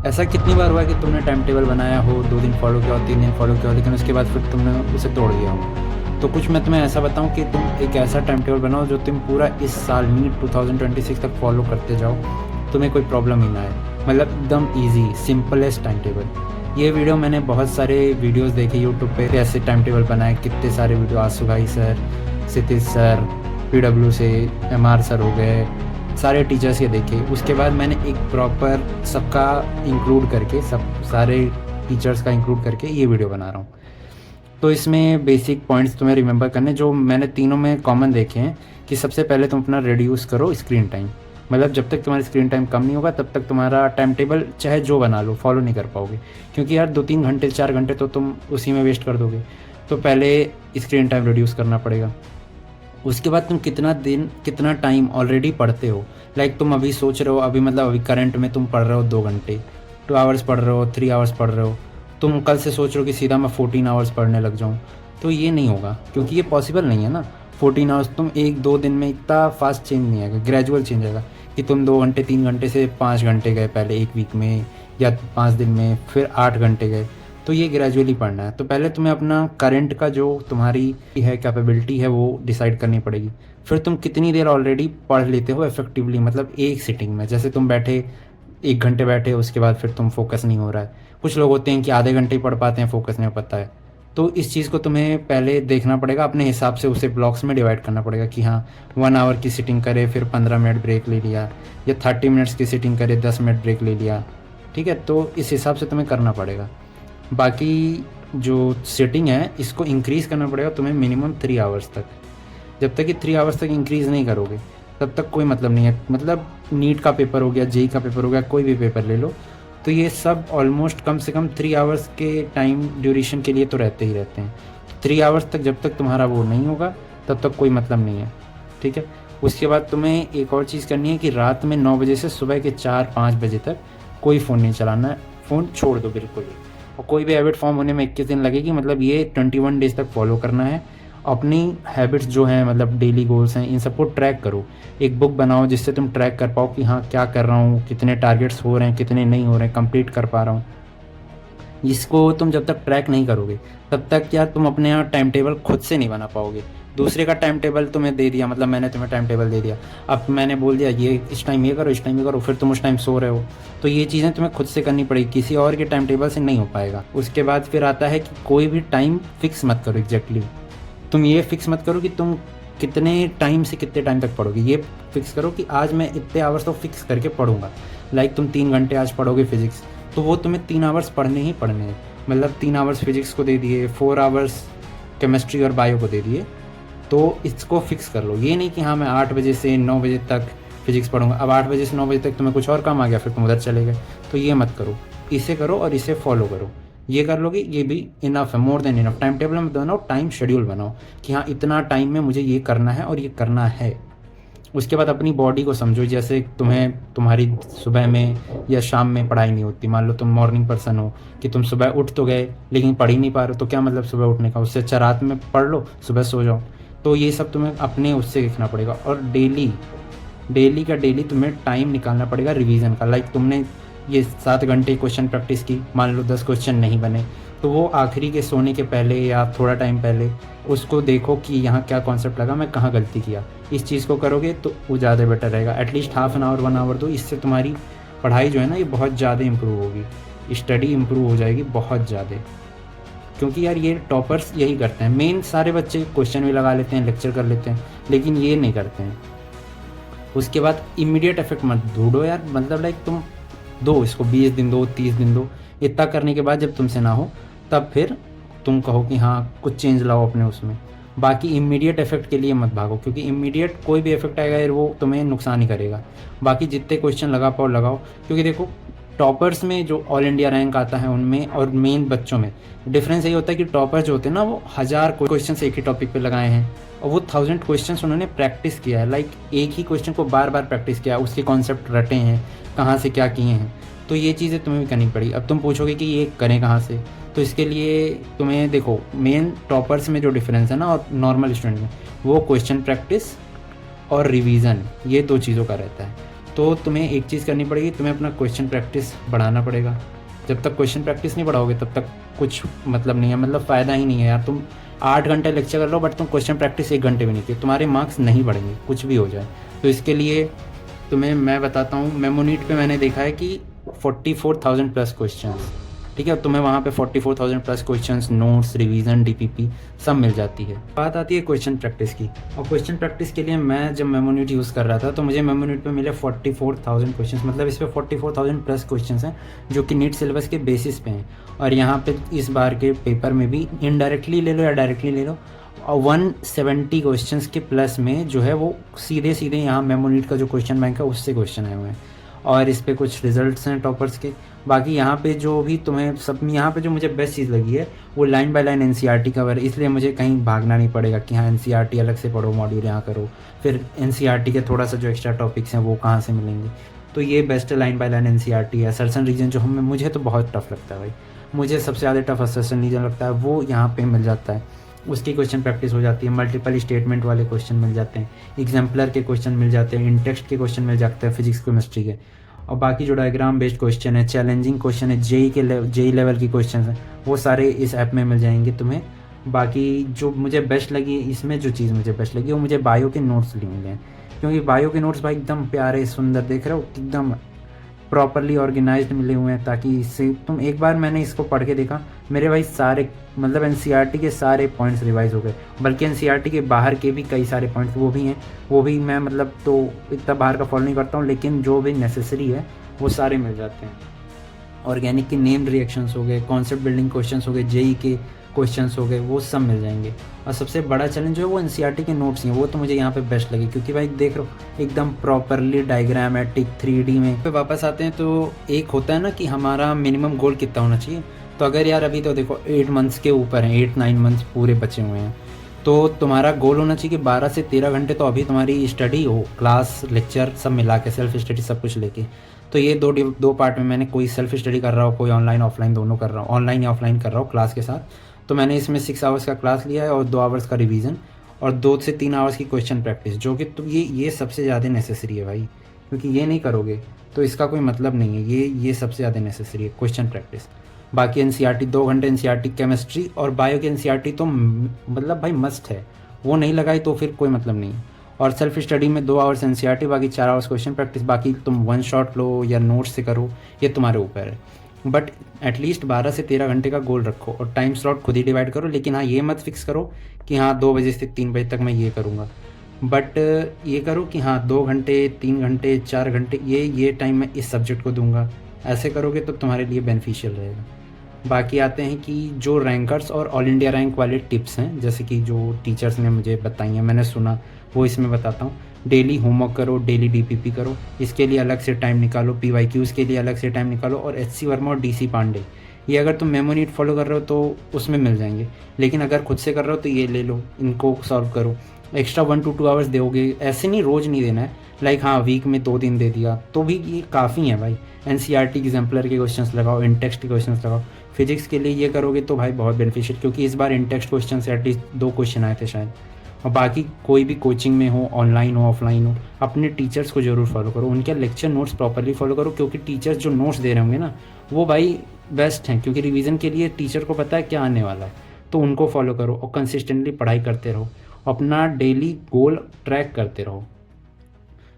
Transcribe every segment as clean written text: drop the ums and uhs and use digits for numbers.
ऐसा कितनी बार हुआ है कि तुमने टाइम टेबल बनाया हो, 2 दिन फॉलो किया हो, 3 दिन फॉलो किया हो, लेकिन उसके बाद फिर तुमने उसे तोड़ दिया हो? तो कुछ मैं तुम्हें ऐसा बताऊँ कि तुम एक ऐसा टाइम टेबल बनाओ जो तुम पूरा इस साल मीन 2026 तक फॉलो करते जाओ, तुम्हें कोई प्रॉब्लम ही ना आए। मतलब एकदम ईज़ी सिंपलेस्ट टाइम टेबल। ये वीडियो मैंने बहुत सारे वीडियोज़ देखे यूट्यूब पे, कैसे टाइम टेबल बनाए, कितने सारे वीडियो, आसू भाई सर, क्षितिज सर, PW से MR सर हो गए, सारे टीचर्स के देखे। उसके बाद मैंने एक प्रॉपर सबका इंक्लूड करके, सब सारे टीचर्स का इंक्लूड करके ये वीडियो बना रहा हूँ। तो इसमें बेसिक पॉइंट्स तुम्हें रिमेंबर करने, जो मैंने तीनों में कॉमन देखे हैं, कि सबसे पहले तुम अपना रिड्यूस करो स्क्रीन टाइम। मतलब जब तक तुम्हारा स्क्रीन टाइम कम नहीं होगा तब तक तुम्हारा टाइम टेबल चाहे जो बना लो फॉलो नहीं कर पाओगे, क्योंकि यार 2-3 घंटे 4 घंटे तो तुम उसी में वेस्ट कर दोगे। तो पहले स्क्रीन टाइम रिड्यूस करना पड़ेगा। उसके बाद तुम कितना टाइम ऑलरेडी पढ़ते हो। लाइक तुम अभी सोच रहे हो, अभी मतलब अभी करंट में तुम पढ़ रहे हो 2 घंटे, 2 आवर्स पढ़ रहे हो, 3 आवर्स पढ़ रहे हो। तुम कल से सोच रहे हो कि सीधा मैं 14 आवर्स पढ़ने लग जाऊँ, तो ये नहीं होगा, क्योंकि ये पॉसिबल नहीं है ना। 14 आवर्स तुम 1-2 दिन में इतना फास्ट चेंज नहीं आएगा, ग्रेजुअल चेंज आएगा कि तुम 2 घंटे 3 घंटे से 5 घंटे गए पहले 1 वीक में, या 5 दिन में, फिर 8 घंटे गए। तो ये ग्रेजुअली पढ़ना है। तो पहले तुम्हें अपना करंट का जो तुम्हारी है कैपेबिलिटी है वो डिसाइड करनी पड़ेगी। फिर तुम कितनी देर ऑलरेडी पढ़ लेते हो इफेक्टिवली, मतलब एक सिटिंग में। जैसे तुम बैठे 1 घंटे बैठे, उसके बाद फिर तुम फोकस नहीं हो रहा है। कुछ लोग होते हैं कि आधे घंटे ही पढ़ पाते हैं, फोकस नहीं हो पाता है। तो इस चीज़ को तुम्हें पहले देखना पड़ेगा, अपने हिसाब से उसे ब्लॉक्स में डिवाइड करना पड़ेगा कि हाँ 1 आवर की सिटिंग करे, फिर 15 मिनट ब्रेक ले लिया, या 30 मिनट्स की सिटिंग करे, 10 मिनट ब्रेक ले लिया। ठीक है, तो इस हिसाब से तुम्हें करना पड़ेगा। बाकी जो सेटिंग है इसको इंक्रीज़ करना पड़ेगा तुम्हें मिनिमम 3 आवर्स तक। जब तक कि 3 आवर्स तक इंक्रीज़ नहीं करोगे तब तक कोई मतलब नहीं है। मतलब नीट का पेपर हो गया, जेई का पेपर हो गया, कोई भी पेपर ले लो, तो ये सब ऑलमोस्ट कम से कम 3 आवर्स के टाइम ड्यूरेशन के लिए तो रहते ही रहते हैं। 3 आवर्स तक जब तक तुम्हारा वो नहीं होगा तब तक कोई मतलब नहीं है। ठीक है, उसके बाद तुम्हें एक और चीज़ करनी है कि रात में 9 बजे से सुबह के 4-5 बजे तक कोई फ़ोन नहीं चलाना है। फ़ोन छोड़ दो बिल्कुल ही। और कोई भी हैबिट फॉर्म होने में 21 दिन लगेगी, मतलब ये 21 डेज़ तक फॉलो करना है। अपनी हैबिट्स जो हैं, मतलब डेली गोल्स हैं, इन सबको ट्रैक करो। एक बुक बनाओ जिससे तुम ट्रैक कर पाओ कि हाँ क्या कर रहा हूँ, कितने टारगेट्स हो रहे हैं, कितने नहीं हो रहे हैं, कंप्लीट कर पा रहा हूँ। इसको तुम जब तक ट्रैक नहीं करोगे तब तक क्या तुम अपने यहाँ टाइम टेबल खुद से नहीं बना पाओगे। दूसरे का टाइम टेबल तुम्हें दे दिया, मतलब मैंने तुम्हें टाइम टेबल दे दिया, अब मैंने बोल दिया ये इस टाइम ये करो, इस टाइम ये करो, फिर तुम उस टाइम सो रहे हो। तो ये चीज़ें तुम्हें खुद से करनी पड़ेगी, किसी और के टाइम टेबल से नहीं हो पाएगा। उसके बाद फिर आता है कि कोई भी टाइम फिक्स मत करो एग्जैक्टली। तुम ये फिक्स मत करो कि तुम कितने टाइम से कितने टाइम तक पढ़ोगे। ये फिक्स करो कि आज मैं इतने आवर्स तो फिक्स करके पढ़ूंगा। लाइक तुम 3 घंटे आज पढ़ोगे फिजिक्स, तो वो तुम्हें 3 आवर्स पढ़ने ही पढ़ने हैं। मतलब 3 आवर्स फिजिक्स को दे दिए, 4 आवर्स केमिस्ट्री और बायो को दे दिए। तो इसको फिक्स कर लो। ये नहीं कि हाँ मैं 8 बजे से 9 बजे तक फिजिक्स पढ़ूंगा, अब 8 बजे से 9 बजे तक तुम्हें कुछ और काम आ गया फिर तुम उधर चले गए। तो ये मत करो, इसे करो और इसे फॉलो करो। ये कर लोगे, ये भी इनफ है, more than enough. Time table में बनाओ, टाइम शेड्यूल बनाओ कि हाँ इतना टाइम में मुझे ये करना है और ये करना है। उसके बाद अपनी बॉडी को समझो। जैसे तुम्हें तुम्हारी सुबह में या शाम में पढ़ाई नहीं होती, मान लो तुम मॉर्निंग पर्सन हो कि तुम सुबह उठ तो गए लेकिन पढ़ ही नहीं पा रहे हो, तो क्या मतलब सुबह उठने का। उससे अच्छा रात में पढ़ लो, सुबह सो जाओ। तो ये सब तुम्हें अपने उससे देखना पड़ेगा। और डेली का डेली तुम्हें टाइम निकालना पड़ेगा रिवीजन का। लाइक तुमने ये 7 घंटे क्वेश्चन प्रैक्टिस की, मान लो 10 क्वेश्चन नहीं बने, तो वो आखिरी के सोने के पहले या थोड़ा टाइम पहले उसको देखो कि यहाँ क्या कॉन्सेप्ट लगा, मैं कहाँ गलती किया। इस चीज़ को करोगे तो वो ज़्यादा बेटर रहेगा। At least half an hour 1 hour दो, इससे तुम्हारी पढ़ाई जो है ना ये बहुत ज़्यादा इम्प्रूव होगी, स्टडी इम्प्रूव हो जाएगी बहुत ज़्यादा। क्योंकि यार ये टॉपर्स यही करते हैं, मेन सारे बच्चे क्वेश्चन भी लगा लेते हैं, लेक्चर कर लेते हैं, लेकिन ये नहीं करते हैं। उसके बाद इमीडिएट इफेक्ट मत ढूंढो यार, मतलब लाइक तुम दो इसको 20 दिन दो, 30 दिन दो। इतना करने के बाद जब तुमसे ना हो तब फिर तुम कहो कि हाँ कुछ चेंज लाओ अपने उसमें। बाकी इमीडिएट इफेक्ट के लिए मत भागो, क्योंकि इमीडिएट कोई भी इफेक्ट आएगा यार वो तुम्हें नुकसान ही करेगा। बाकी जितने क्वेश्चन लगा पाओ लगाओ, क्योंकि देखो टॉपर्स में जो ऑल इंडिया रैंक आता है उनमें और मेन बच्चों में डिफरेंस यही होता है कि टॉपर्स जो होते हैं ना वो 1000 क्वेश्चन एक ही टॉपिक पे लगाए हैं, और वो 1000 क्वेश्चंस उन्होंने प्रैक्टिस किया है। लाइक एक ही क्वेश्चन को बार बार प्रैक्टिस किया, उसके कॉन्सेप्ट रटे हैं, कहाँ से क्या किए हैं। तो ये चीज़ें तुम्हें भी करनी पड़ी। अब तुम पूछोगे कि ये करें कहाँ से, तो इसके लिए तुम्हें देखो मेन टॉपर्स में जो डिफरेंस है ना और नॉर्मल स्टूडेंट में, वो क्वेश्चन प्रैक्टिस और रिवीजन, ये 2 चीज़ों का रहता है। तो तुम्हें एक चीज़ करनी पड़ेगी, तुम्हें अपना क्वेश्चन प्रैक्टिस बढ़ाना पड़ेगा। जब तक क्वेश्चन प्रैक्टिस नहीं बढ़ाओगे तब तक कुछ मतलब नहीं है, मतलब फ़ायदा ही नहीं है यार। तुम 8 घंटे लेक्चर कर लो बट तुम क्वेश्चन प्रैक्टिस 1 घंटे भी नहीं की, तुम्हारे मार्क्स नहीं बढ़ेंगे कुछ भी हो जाए। तो इसके लिए तुम्हें मैं बताता हूँ, मेमोनीट पे मैंने देखा है कि 44,000 प्लस क्वेश्चंस, ठीक है। तुम्हें वहाँ पे 44,000 plus questions, notes, revision, DPP सब मिल जाती है। बात आती है क्वेश्चन प्रैक्टिस की, और क्वेश्चन प्रैक्टिस के लिए मैं जब मेमोनीट यूज़ कर रहा था तो मुझे मेमोनीट पे मिले 44,000 क्वेश्चंस, मतलब इस पे 44,000 प्लस क्वेश्चंस हैं जो कि नीट सिलेबस के बेसिस पे हैं। और यहाँ पे इस बार के पेपर में भी इनडायरेक्टली ले लो या डायरेक्टली ले लो, और 170 क्वेश्चंस के प्लस में जो है वो सीधे सीधे यहाँ मेमोनीट का जो क्वेश्चन बैंक है उससे क्वेश्चन आए हुए हैं। और इस पे कुछ रिजल्ट्स हैं टॉपर्स के। बाकी यहाँ पे जो भी तुम्हें सब, यहाँ पे जो मुझे बेस्ट चीज़ लगी है वो line by line NCERT cover है, इसलिए मुझे कहीं भागना नहीं पड़ेगा कि हाँ एनसीईआरटी अलग से पढ़ो, मॉड्यूल यहाँ करो, फिर एनसीईआरटी के थोड़ा सा जो एक्स्ट्रा टॉपिक्स हैं वो कहाँ से मिलेंगे। तो ये best line by line NCERT है। असर्शन रीजन जो हमें, मुझे तो बहुत टफ लगता है भाई, मुझे सबसे ज़्यादा टफ असर्शन रीजन लगता है, वो यहाँ पे मिल जाता है। उसकी क्वेश्चन प्रैक्टिस हो जाती है, मल्टीपल स्टेटमेंट वाले क्वेश्चन मिल जाते हैं, एग्जाम्पलर के क्वेश्चन मिल जाते हैं, इंटेक्स्ट के क्वेश्चन मिल जाते हैं फिजिक्स केमिस्ट्री के। और बाकी जो डायग्राम बेस्ड क्वेश्चन है, चैलेंजिंग क्वेश्चन है, जेई लेवल की क्वेश्चन हैं, वो सारे इस ऐप में मिल जाएंगे तुम्हें। बाकी जो मुझे बेस्ट लगी इसमें, जो चीज़ मुझे बेस्ट लगी वो मुझे बायो के नोट्स लिए मिले हैं, क्योंकि बायो के नोट्स भाई एकदम प्यारे सुंदर, देख रहे हो एकदम प्रॉपरली ऑर्गेनाइज्ड मिले हुए हैं, ताकि इससे तुम, एक बार मैंने इसको पढ़ के देखा, मेरे भाई सारे मतलब एनसीईआरटी के सारे पॉइंट्स रिवाइज हो गए, बल्कि एनसीईआरटी के बाहर के भी कई सारे पॉइंट्स वो भी हैं, वो भी मैं मतलब तो इतना बाहर का फॉलो नहीं करता हूँ, लेकिन जो भी नेसेसरी है वो सारे मिल जाते हैं। ऑर्गेनिक के नेम रिएक्शंस हो गए, कॉन्सेप्ट बिल्डिंग क्वेश्चंस हो गए, जेई के क्वेश्चंस हो गए, वो सब मिल जाएंगे। और सबसे बड़ा चैलेंज जो है वो एनसीईआरटी के नोट्स हैं, वो तो मुझे यहाँ पे बेस्ट लगे, क्योंकि भाई देख लो एकदम प्रॉपरली डायग्रामेटिक 3D में। पे वापस आते हैं तो एक होता है ना कि हमारा मिनिमम गोल कितना होना चाहिए। तो अगर यार अभी तो देखो 8 मंथ्स के ऊपर हैं, 8-9 मंथ्स पूरे बचे हुए हैं, तो तुम्हारा गोल होना चाहिए कि 12 से 13 घंटे तो अभी तुम्हारी स्टडी हो, क्लास लेक्चर सब मिला के, सेल्फ स्टडी सब कुछ लेके। तो ये दो पार्ट में मैंने, कोई सेल्फ स्टडी कर रहा हो, कोई ऑनलाइन ऑफलाइन दोनों कर रहा हूँ, ऑनलाइन या ऑफलाइन कर रहा हूँ क्लास के साथ। तो मैंने इसमें 6 आवर्स का क्लास लिया है और 2 आवर्स का रिवीजन और 2 से 3 आवर्स की क्वेश्चन प्रैक्टिस, जो कि तुम ये सबसे ज़्यादा नेसेसरी है भाई, क्योंकि ये नहीं करोगे तो इसका कोई मतलब नहीं है। ये सबसे ज़्यादा नेसेसरी है क्वेश्चन प्रैक्टिस। बाकी एनसीईआरटी 2 घंटे एनसीईआरटी केमिस्ट्री और बायो की एनसीईआरटी तो मतलब भाई मस्ट है, वो नहीं लगाई तो फिर कोई मतलब नहीं। और सेल्फ स्टडी में 2 आवर्स एनसीईआरटी, बाकी 4 आवर्स क्वेश्चन प्रैक्टिस। बाकी तुम वन शॉट लो या नोट्स से करो, ये तुम्हारे ऊपर है। बट एटलीस्ट 12 से 13 घंटे का गोल रखो और टाइम स्लॉट खुद ही डिवाइड करो। लेकिन हाँ ये मत फिक्स करो कि हाँ 2 बजे से 3 बजे तक मैं ये करूँगा, बट ये करो कि हाँ 2 घंटे, 3 घंटे, 4 घंटे ये टाइम मैं इस सब्जेक्ट को दूंगा। ऐसे करोगे तो तुम्हारे लिए बेनिफिशियल रहेगा। बाकी आते हैं कि जो रैंकर्स और ऑल इंडिया रैंक वाले टिप्स हैं, जैसे कि जो टीचर्स ने मुझे बताई हैं, मैंने सुना, वो इसमें बताता हूँ। डेली होमवर्क करो, डेली डीपीपी करो, इसके लिए अलग से टाइम निकालो, पीवाईक्यूज़ के लिए अलग से टाइम निकालो। और एचसी वर्मा और डीसी पांडे, ये अगर तुम मेमोनीट फॉलो कर रहे हो तो उसमें मिल जाएंगे, लेकिन अगर खुद से कर रहे हो तो ये ले लो, इनको सॉल्व करो। एक्स्ट्रा 1 to 2 आवर्स दोगे, ऐसे नहीं रोज़ नहीं देना है, लाइक हाँ वीक में 2 दिन दे दिया तो भी ये काफ़ी है भाई। एनसीईआरटी एग्जाम्पलर के क्वेश्चंस लगाओ, इंटेक्स्ट के क्वेश्चंस लगाओ। फिजिक्स के लिए ये करोगे तो भाई बहुत बेनिफिशियल, क्योंकि इस बार इंटेक्स्ट क्वेश्चन से एटलीस्ट 2 क्वेश्चन आए थे शायद। और बाकी कोई भी कोचिंग में हो, ऑनलाइन हो ऑफलाइन हो, अपने टीचर्स को ज़रूर फॉलो करो, उनके लेक्चर नोट्स प्रॉपरली फॉलो करो, क्योंकि टीचर्स जो नोट्स दे रहे होंगे ना वो भाई बेस्ट हैं, क्योंकि रिवीजन के लिए टीचर को पता है क्या आने वाला है, तो उनको फॉलो करो और कंसिस्टेंटली पढ़ाई करते रहो, अपना डेली गोल ट्रैक करते रहो।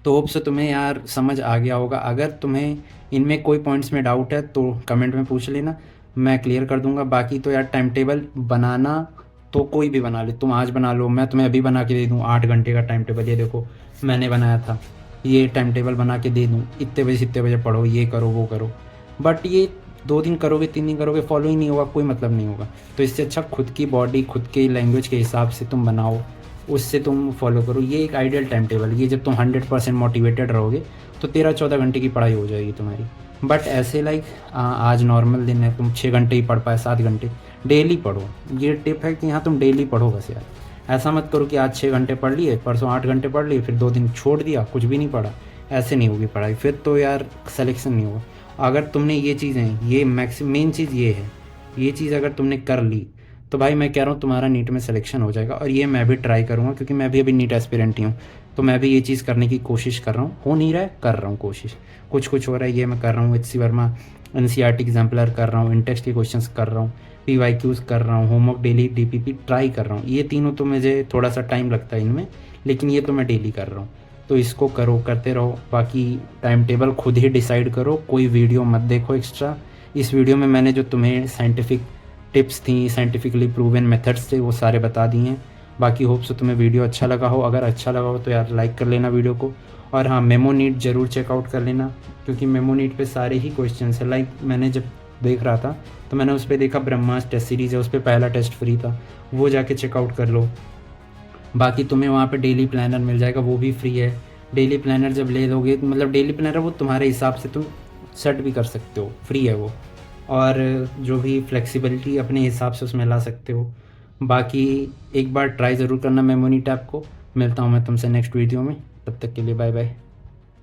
तो होप से तुम्हें यार समझ आ गया होगा। अगर तुम्हें इनमें कोई पॉइंट्स में डाउट है तो कमेंट में पूछ लेना, मैं क्लियर कर दूंगा। बाकी तो यार टाइम टेबल बनाना तो कोई भी बना ले, तुम आज बना लो, मैं तुम्हें अभी बना के दे दूँ 8 घंटे का टाइम टेबल, ये देखो मैंने बनाया था, ये टाइम टेबल बना के दे दूँ, इतने बजे से इतने बजे पढ़ो, ये करो वो करो। बट ये 2 दिन करोगे, 3 दिन करोगे, फॉलो ही नहीं होगा, कोई मतलब नहीं होगा। तो इससे अच्छा खुद की बॉडी, खुद की लैंग्वेज के हिसाब से तुम बनाओ, उससे तुम फॉलो करो। ये एक आइडियल टाइम टेबल है। ये जब तुम 100% मोटिवेटेड रहोगे तो 13-14 घंटे की पढ़ाई हो जाएगी तुम्हारी। बट ऐसे लाइक आज नॉर्मल दिन है, तुम 6 घंटे ही पढ़ पाए, 7 घंटे, डेली पढ़ो। ये टिप है कि यहाँ तुम डेली पढ़ो बस यार। ऐसा मत करो कि आज 6 घंटे पढ़ लिए, परसों 8 घंटे पढ़ लिए, फिर 2 दिन छोड़ दिया, कुछ भी नहीं पढ़ा। ऐसे नहीं होगी पढ़ाई, फिर तो यार सिलेक्शन नहीं होगा। अगर तुमने ये चीज़ें, ये मेन चीज़ ये है, ये चीज़ अगर तुमने कर ली तो भाई मैं कह रहा हूँ तुम्हारा नीट में सिलेक्शन हो जाएगा। और ये मैं भी ट्राई करूँगा, क्योंकि मैं भी अभी नीट एस्पिरेंट ही हूँ। तो मैं भी ये चीज़ करने की कोशिश कर रहा हूँ, हो नहीं रहा है, कर रहा हूँ कोशिश, कुछ हो रहा है, ये मैं कर रहा हूँ। HC वर्मा NCERT एग्जाम्पलर कर रहा हूँ, इंटेक्स्ट के क्वेश्चंस कर रहा हूँ, PYQs कर रहा हूँ, होमवर्क डेली DPP ट्राई कर रहा हूँ। ये तीनों तो मुझे थोड़ा सा टाइम लगता है इनमें, लेकिन ये तो मैं डेली कर रहा हूँ। तो इसको करो, करते रहो। बाकी टाइम टेबल खुद ही डिसाइड करो, कोई वीडियो मत देखो एक्स्ट्रा। इस वीडियो में मैंने जो तुम्हें साइंटिफिक टिप्स थी, साइंटिफिकली प्रूवन मेथड्स थे, वो सारे बता दिए हैं। बाकी होप सो तुम्हें वीडियो अच्छा लगा हो। अगर अच्छा लगा हो तो यार लाइक कर लेना वीडियो को। और हाँ, मेमो नीट ज़रूर चेकआउट कर लेना, क्योंकि मेमो नीट पे सारे ही क्वेश्चन है। लाइक मैंने जब देख रहा था तो मैंने उस पर देखा, ब्रह्मास्त्र टेस्ट सीरीज़ है, उस पर पहला टेस्ट फ्री था, वो जाके चेकआउट कर लो। बाकी तुम्हें वहाँ पे डेली प्लानर मिल जाएगा, वो भी फ्री है। डेली प्लानर जब ले लोगे, मतलब डेली प्लानर वो तुम्हारे हिसाब से तुम सेट भी कर सकते हो, फ्री है वो। और जो भी फ्लेक्सिबिलिटी अपने हिसाब से उसमें ला सकते हो। बाकी एक बार ट्राई ज़रूर करना मेमोनी टैब को। मिलता हूँ मैं तुमसे नेक्स्ट वीडियो में, तब तक के लिए बाय बाय।